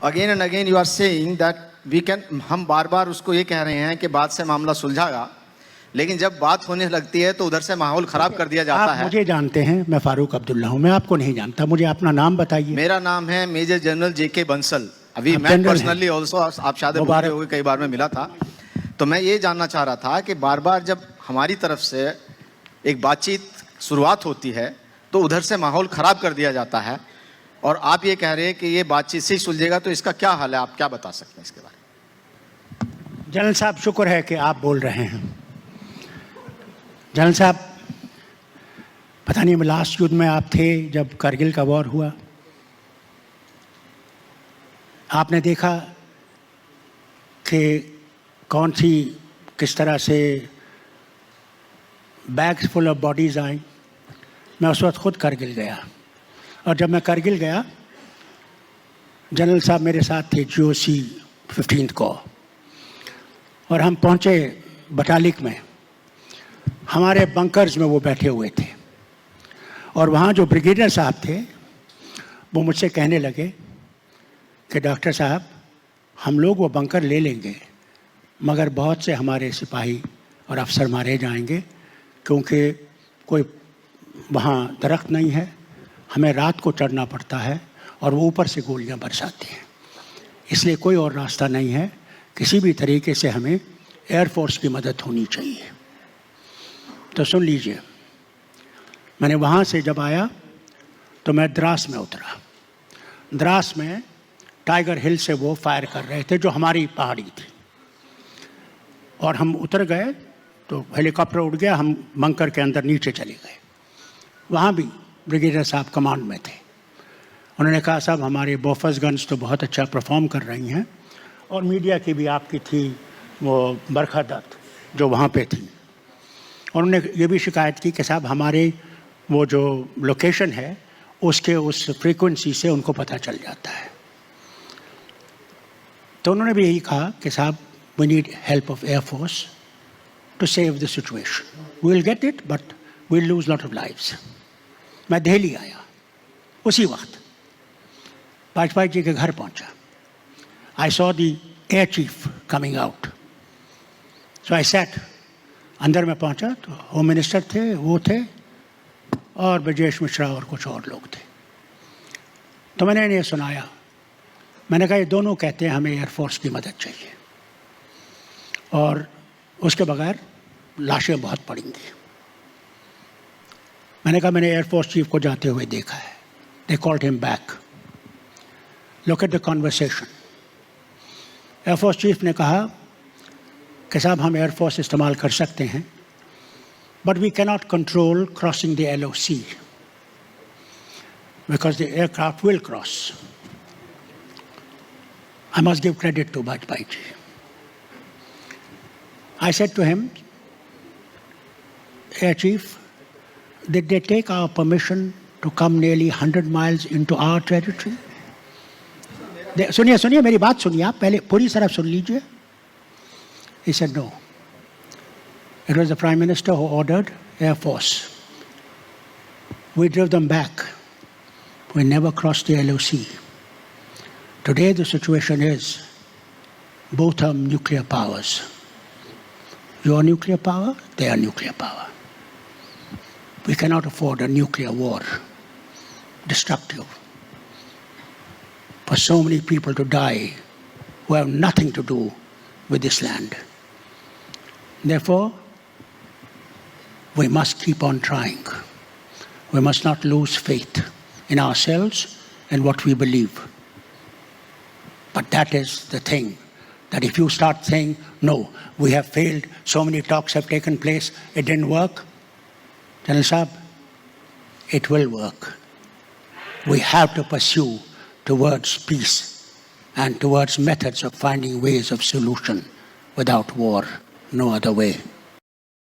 Again and again you are saying that we can, हम बार बार उसको ये कह रहे हैं कि बात से मामला सुलझागा, लेकिन जब बात होने लगती है तो उधर से माहौल खराब कर दिया जाता है। मुझे जानते हैं, मैं फारूक अब्दुल्ला हूं, मैं आपको नहीं जानता, मुझे अपना नाम बताइए। मेरा नाम है मेजर जनरल जेके बंसल। अभी मैं पर्सनली ऑल्सो, आप शायद भूले होंगे, कई बार में मिला था। तो मैं ये जानना चाह रहा था कि बार बार जब हमारी तरफ से एक बातचीत शुरुआत होती है तो उधर से माहौल खराब कर दिया जाता है, और आप ये कह रहे हैं कि ये बातचीत से ही सुलझेगा, तो इसका क्या हाल है, आप क्या बता सकते हैं इसके बारे में? जनरल साहब, शुक्र है कि आप बोल रहे हैं। जनरल साहब, पता नहीं लास्ट युद्ध में आप थे जब कारगिल का वॉर हुआ, आपने देखा कि कौन सी किस तरह से bags full of bodies I. मैं उस वक्त खुद कारगिल गया, और जब मैं कारगिल गया, जनरल साहब मेरे साथ थे GOC 15th को, और हम पहुंचे बटालिक में। हमारे बंकर्स में वो बैठे हुए थे, और वहाँ जो ब्रिगेडियर साहब थे वो मुझसे कहने लगे कि डॉक्टर साहब, हम लोग वो बंकर ले लेंगे, मगर बहुत से हमारे सिपाही और अफसर मारे जाएंगे, क्योंकि कोई वहाँ दरख्त नहीं है, हमें रात को चढ़ना पड़ता है, और वो ऊपर से गोलियां बरसाते हैं, इसलिए कोई और रास्ता नहीं है, किसी भी तरीके से हमें एयरफोर्स की मदद होनी चाहिए। तो सुन लीजिए, मैंने वहाँ से जब आया तो मैं द्रास में उतरा। द्रास में टाइगर हिल से वो फायर कर रहे थे, जो हमारी पहाड़ी थी, और हम उतर गए तो हेलीकॉप्टर उड़ गया, हम बंकर के अंदर नीचे चले गए। वहाँ भी ब्रिगेडियर साहब कमांड में थे। उन्होंने कहा, साहब हमारे बोफर्स गन्स तो बहुत अच्छा परफॉर्म कर रही हैं, और मीडिया की भी आपकी थी वो बरखा दत्त जो वहाँ पे थी, और उन्होंने ये भी शिकायत की कि साहब हमारे वो जो लोकेशन है उसके उस फ्रीक्वेंसी से उनको पता चल जाता है। तो उन्होंने भी यही कहा कि साहब, we need help of air force to save the situation, we will get it but we will lose lot of lives. मैं दिल्ली आया, उसी वक्त वाजपेयी जी के घर पहुंचा। I saw the air chief coming out, so I sat. अंदर में पहुंचा तो होम मिनिस्टर थे, वो थे, और ब्रजेश मिश्रा और कुछ और लोग थे। तो मैंने इन्हें सुनाया। मैंने कहा, ये दोनों कहते हैं हमें एयरफोर्स की मदद चाहिए, और उसके बगैर लाशें बहुत पड़ेंगी। मैंने कहा, मैंने एयरफोर्स चीफ को जाते हुए देखा है। They called him back, look at the conversation. Air force chief ने कहा कि साहब, हम एयरफोर्स इस्तेमाल कर सकते हैं, but we cannot control crossing the LOC, because the aircraft will cross. I must give credit to Vajpayee ji. I said to him, Air Chief, did they take our permission to come nearly 100 miles into our territory? सुनिए मेरी बात सुनिए, आप पहले पूरी तरह सुन लीजिए। He said no. It was the Prime Minister who ordered Air Force. We drove them back. We never crossed the LOC. Today the situation is, both are nuclear powers. You are nuclear power, they are nuclear power. We cannot afford a nuclear war, destructive, for so many people to die who have nothing to do with this land. Therefore, we must keep on trying. We must not lose faith in ourselves and what we believe. But that is the thing, that if you start saying, no, we have failed, so many talks have taken place, it didn't work, General Saab, it will work. We have to pursue towards peace and towards methods of finding ways of solution without war, no other way.